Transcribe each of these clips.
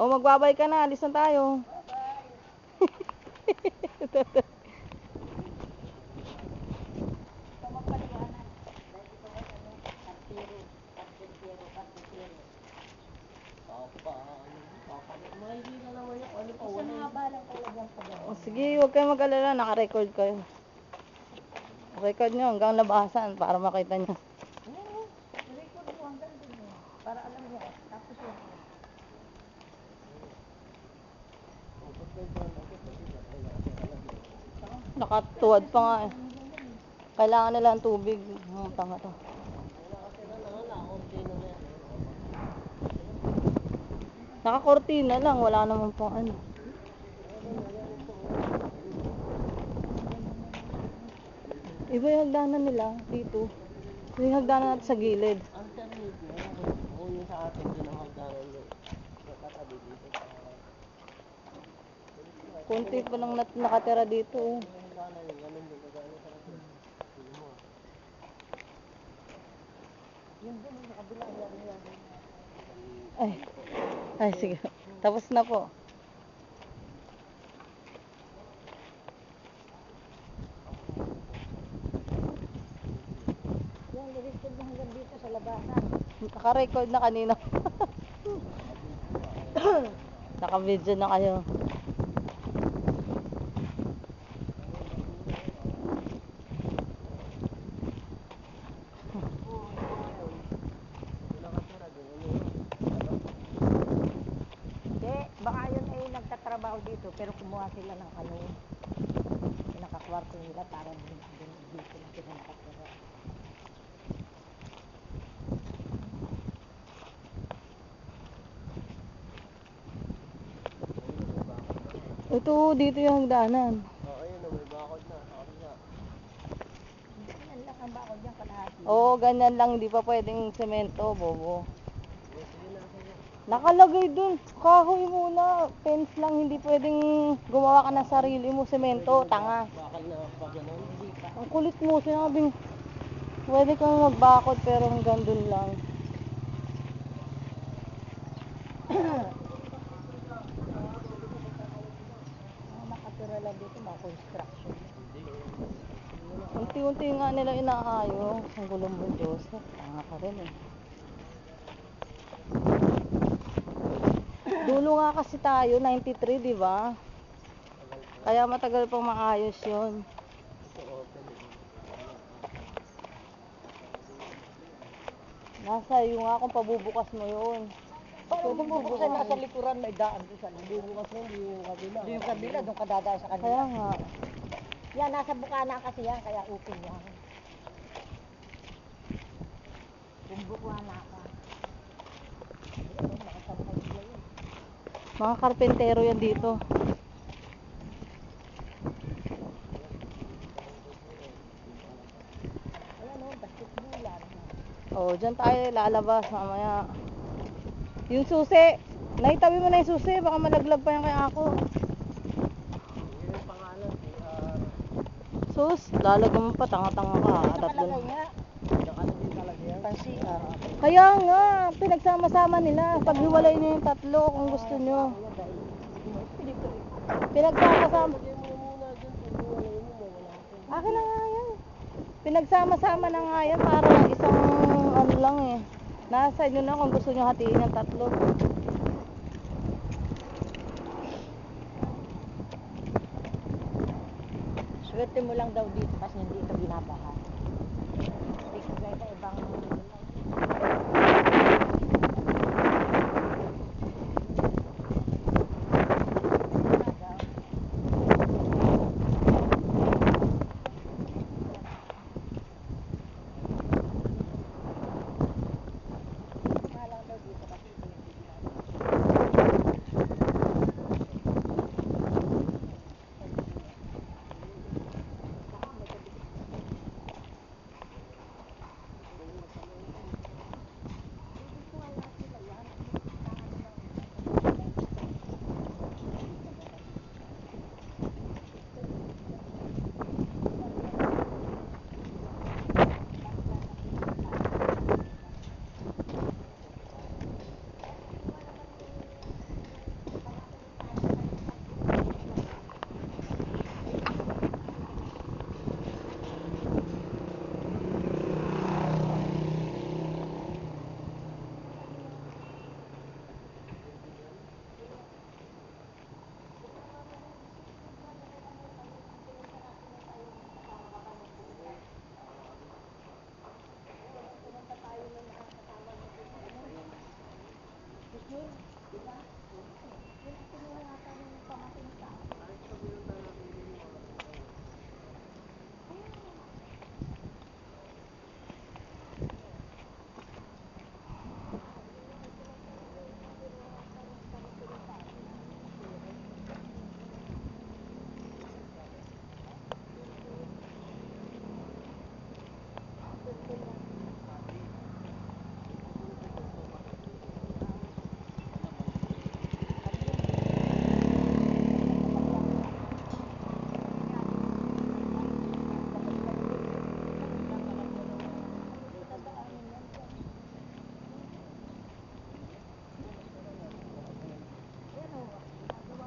O magbabay ka na, alis na tayo. O sige, huwag kayong mag-alala, naka-record kayo. Record nyo hanggang labasan para makita nyo. Record mo hanggang dun para alam niya. Tapos yun. Nakatuwad pa nga eh. Kailangan nila ang tubig. Tanga to. Nakakortina lang, wala naman pang ano. Iba yung hagdanan nila dito. Iba yung hagdanan natin sa gilid. Yung sa atin, yun ang hagdanan yun. Nakatabi dito. Kunti pa lang nakatira dito. Ay, sige. Tapos na po. Yung record mo hanggang dito sa labasan. Naka-record na kanina. Naka-video na kayo. Baka yun ay nagtatrabaho dito pero kumuha sila ng ano pinakakwarto nila para dito na sila nakatira. Ito, dito yung hagdanan. Ayun, may bakod na. Ganyan lang ang bakod dyan kalahati. Oo, ganyan lang. Hindi pa pwedeng semento, bobo. Nakalagay dun. Kahoy muna. Fence lang. Hindi pwedeng gumawa ka ng sarili mo. Semento, tanga. Bakal na pa gano'n. Ang kulit mo. Sinabing pwede kang magbakod pero hanggang dun lang. Nakatira lang dito mga construction. Unti-unti nga nila inaayos. Ang gulong mo, Joseph. Tanga ka rin eh. Dulo nga kasi tayo, 93, di ba? Kaya matagal pang maayos yun. Nasa iyo nga kung pabubukas mo yun. Paano bubuksan nasa likuran may daan doon sa Bubukas mo, hindi yung kabila. doon yung kabila, doon ka dadaan sa kanila. Kaya nga. Yan, nasa bukana kasi yan, kaya open yan. Kung bukana ka. Nakasantay sila yun. Mga karpentero yan dito. Ayan o, basketbulan. Oh, dyan tayo lalabas mamaya. Yung susi. Naitabi mo na yung susi. Baka malaglag pa yan kay ako. Yun yung pangalan. Sus, lalagyan mo pa. Tanga-tanga ka. Nakalagay nga. Nakalagay talaga yan. Pansiar. Kaya nga, pinagsama-sama nila. Paghiwalay niyo yung tatlo kung gusto nyo. Pinagsama-sama. Akin na nga yan. Pinagsama-sama na nga yan para isang ano lang eh. Nasa inyo na kung gusto nyo hatiin yung tatlo. Swerte mo lang daw dito kasi hindi ka binabaha. Hindi ka gaya sa ibang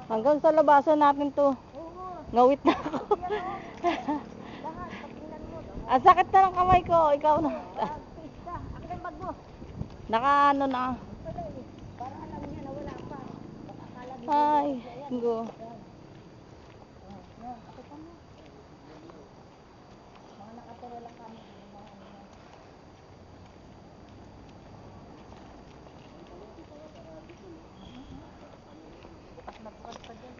Hanggang sa labasan natin to. Ngawit na ako. Ang sakit na ng kamay ko. Ikaw na. Akin ang bag mo. Naka ano na. Para alam niya na wala pa. Baka akala niya. Ay, go. Mga nakatira lang kami. Mga ano na. Bukas na bukas pa dyan.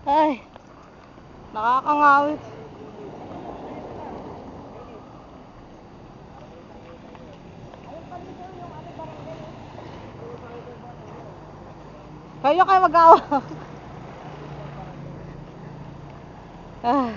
Ay, nakakangawit. Kayo mag-awa. Ah.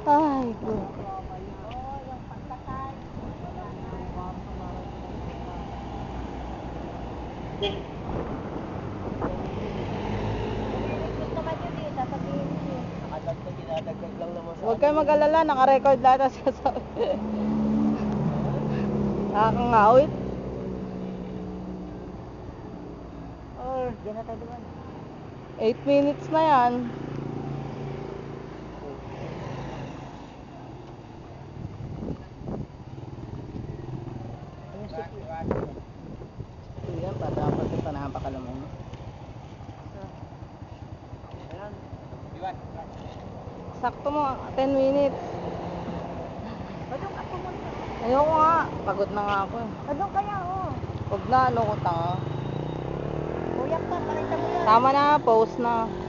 Ay, good. Nakadagdag, dinadagdag lang naman sa Huwag kayo mag-alala, naka-record lahat siya sa... Nakakangawit. Or, Diyan na tayo duman. 8 minutes na yan. Ayun si Kuya. Yan pa, dapat ito napakalamay mo. Ayan. Iwan. Sakto mo, 10 minutes. Badong ako muna. Ayoko nga, pagod na nga ako eh. Badong kaya oh. Huwag na, ano ko tanga. Kuyak pa, pakita mo yan. Tama na, post na.